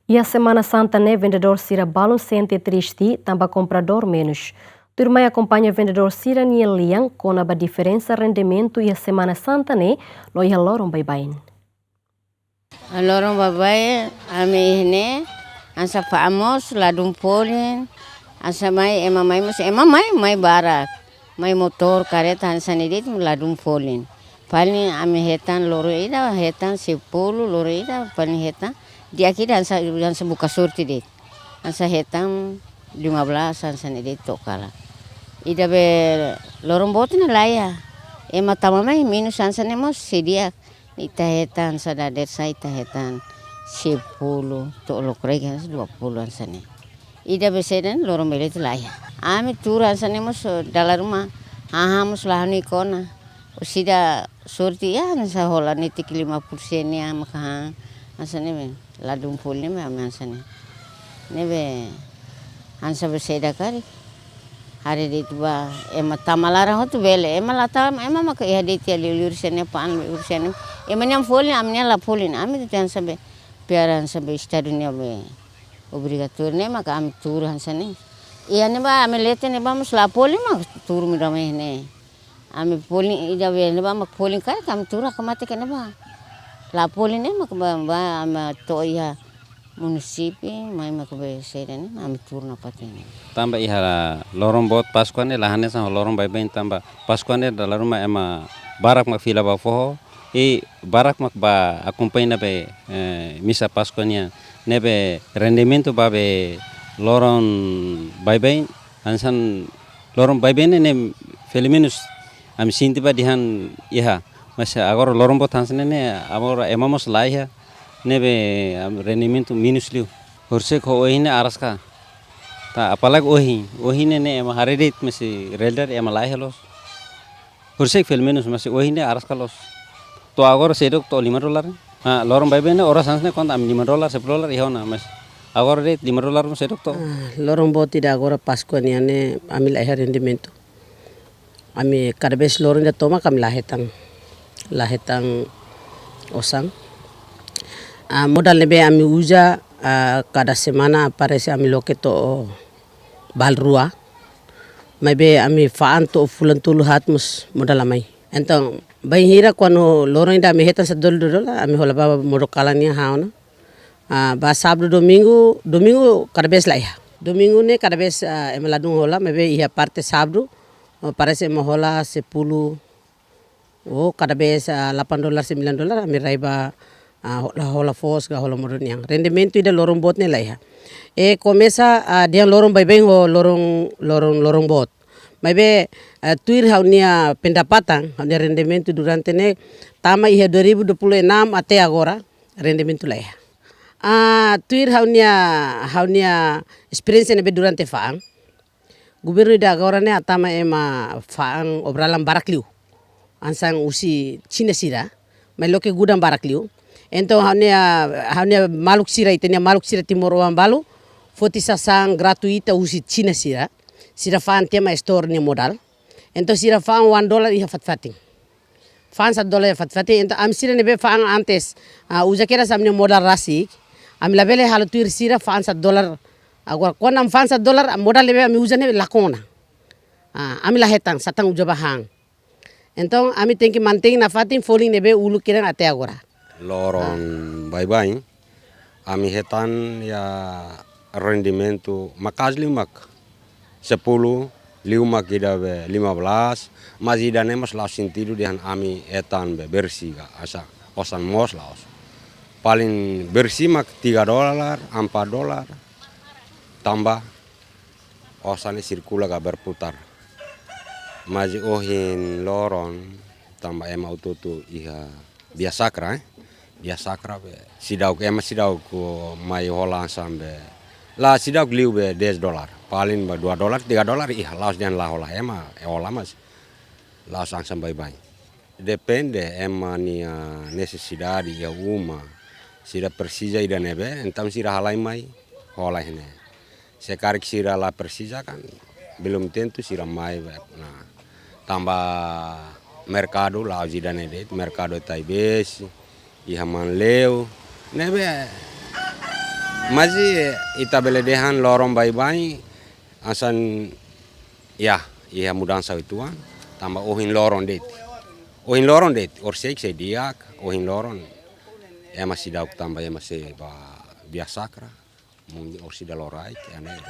E a Semana Santa, né, vendedor Sira balon sente triste, tamba comprador menos. Turma acompanha vendedor Sira ni liang com a diferença rendimento e a Semana Santa, né, lo ia loron bye-bye. Lorong babai ami ne ansa faamos ladum polin ansa mai mai barak mai motor kareta ansa nidit ladum polin paling ami hetan loro ida hetan 10 loro ida paling hetan dia kira ansa buka surti dit ansa hetan 15 ansa nidit tokala ida be lorong botin laya tamamai minus ansa nemos sidia ita hetan sadader saya ita hetan 10 to lokre kan 20 ansane ida beseden lorong belet laya ami turan ansane mos dalam rumah mus lahani kona usida surti ya ansa hola nitik 50% ya maka ansane men ladum pulne me ansane nebe ansa beseda kari hari di tua tamalara hotu bele lata maka ya di tia liur sene pan ursene nyam folin amnya la folin ami tian sabe piaran sabe stadunya be obrigator ne maka am tur hansane iya ne ba ami lete ne ba mus la folin mak tur mi rame ne ami folin ida be ne ba mak folin kai kam tur kamate ke ne ba la folin ne mak ba am to iya munisipi mai mak be sedane ami tur na patene tamba ihara lorong bot paskuane lahane sa lorong bye-bye tamba paskuane dalam rumah ema barak mak fila ba foho barak mak ba acompanha be misa paskuania nebe rendimento ba be lorong bye-bye ansan lorong bye-bye ne feliminus am sinti ba dihan iha masa agora lorong bot hansane ne amora emamos laiha nebe rendimento minus liu horsek ho ohine araska ta apalagi ohine ne ema haredit masih relder ema laihelos horsek filmenus masih ohine araskalos to agora sedok to $5 lorong bye-bye ne ora sansne konta am $5 $10 ihona mas agora rate $5 mas sedok to lorong boti da agora pascuaniane amil ai rendimento ami cada vez lorong da toma kami lahetang osang modal lebe ami uja cada semana aparece ami loketo balrua maybe ami faan to fulan tulu hatmus modal amai então bem hira quando lorong da mi hetan $1 ami hola baba modokalania hauna ba sábado domingo cada vez lá domingo ne cada vez emaladung hola maybe ia parte sábado parece ema hola 10 cada vez $8 $9 ami raiba hola fos ga hola modon yang rendimento ida lorong bot ne lah começa dia lorong bye-bye ho lorong bot maybe tuir haunia pendapatan haunia rendimento durante ne tama ia 2026 até agora rendimento lah tuir haunia experiência ne durante faang governo da agora ne atama ema faang obralan barakliu ansang usi Cina sira meloke gudang barakliu então haunia maluk sira itenia maluk sira timor balu foti sasang gratuita usi Cina sira fan tema store ni modal então sira fan $1 ia fatfating fan $1 ia fatfating então am sira nebe fan antes uja kera samne modal rasik am labele halu tuir sira fan $1 agora quando am fan $1 modal lebe am uja ne lakona am lahetang satang uja bahang então ami tem que manter na fatin foling nebe ulu kiran até agora lorong bye-bye ami hetan ya rendimento makasli mak 10 mak ida be 15 mas ida ne mas laos sentido dihan ami etan be bersih ga asa osan mos laos paling bersih mak $3 $4 tambah osan sirkula ga berputar maji ohin lorong tambah ema ututu iha biasakra be sidau ko mai hola sambe la sidau liu be $10 paling ba $2 $3 ih laos dan la hola ema hola mas laos sang bye-bye depende ema ni necessidade ya uma sira persija ida nebe entam sira halai mai hola hene sekarik sira la persija kan belum tentu sira mai nah tambah mercado la zidane det mercado taibes ihaman leu nebe Masih ita beledehan lorong bai-bai asan ya iya mudan sawituan tambah ohin lorong det. Ohin lorong det orsek se diak ohin lorong. Masih dauk tambah masih ba biasa kra. Mungkin orsi da lorai ane.